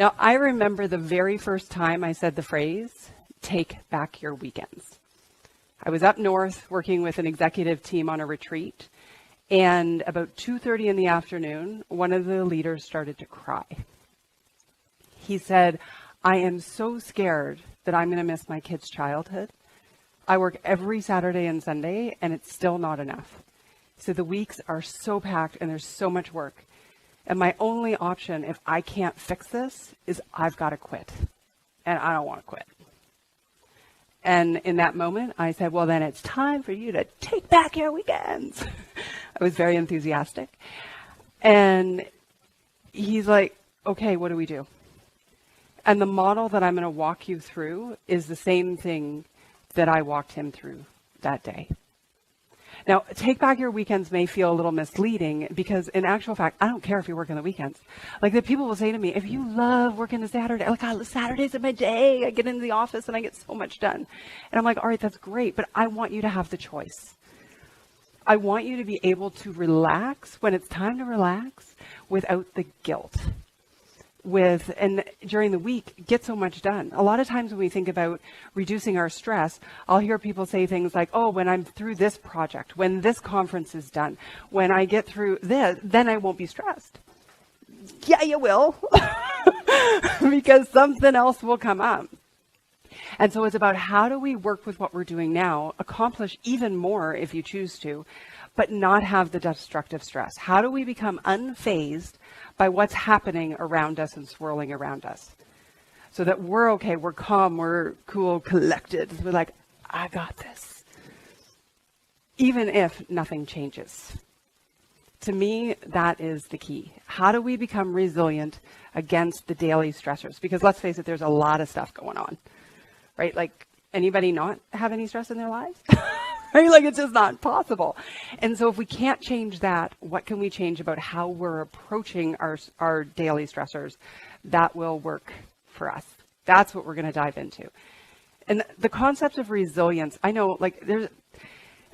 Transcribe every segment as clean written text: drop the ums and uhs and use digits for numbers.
Now, I remember the very first time I said the phrase, take back your weekends. I was up north working with an executive team on a retreat, and about 2:30 in the afternoon, one of the leaders started to cry. He said, I am so scared that I'm going to miss my kids' childhood. I work every Saturday and Sunday, and it's still not enough. So the weeks are so packed, and there's so much work. And my only option, if I can't fix this, is I've got to quit. And I don't want to quit. And in that moment, I said, well, then it's time for you to take back your weekends. I was very enthusiastic. And he's like, okay, what do we do? And the model that I'm going to walk you through is the same thing that I walked him through that day. Now, take back your weekends may feel a little misleading because in actual fact, I don't care if you work on the weekends. Like the people will say to me, if you love working a Saturday, like Saturdays are my day, I get into the office and I get so much done. And I'm like, all right, that's great, but I want you to have the choice. I want you to be able to relax when it's time to relax without the guilt. And during the week, get so much done. A lot of times when we think about reducing our stress, I'll hear people say things like, oh, when I'm through this project, when this conference is done, when I get through this, then I won't be stressed. Yeah, you will. Because something else will come up. And so it's about how do we work with what we're doing now, accomplish even more if you choose to, but not have the destructive stress. How do we become unfazed by what's happening around us and swirling around us so that we're okay, we're calm, we're cool, collected. We're like, I got this. Even if nothing changes. To me, that is the key. How do we become resilient against the daily stressors? Because let's face it, there's a lot of stuff going on, right? Like, anybody not have any stress in their lives? Right? Like, it's just not possible. And so if we can't change that, what can we change about how we're approaching our daily stressors that will work for us? That's what we're going to dive into. And the concept of resilience, I know, like,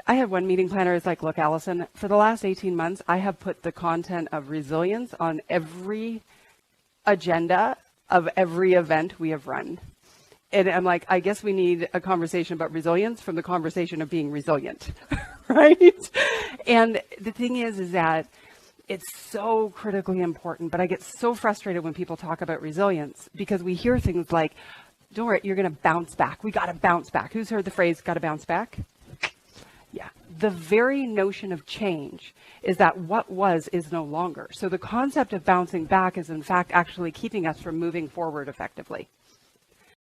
I had one meeting planner. It's like, look, Allison, for the last 18 months, I have put the content of resilience on every agenda of every event we have run. And I'm like, I guess we need a conversation about resilience from the conversation of being resilient, right? And the thing is that it's so critically important, but I get so frustrated when people talk about resilience because we hear things like, don't worry, you're going to bounce back. We got to bounce back. Who's heard the phrase, got to bounce back? Yeah. The very notion of change is that what was is no longer. So the concept of bouncing back is in fact actually keeping us from moving forward effectively.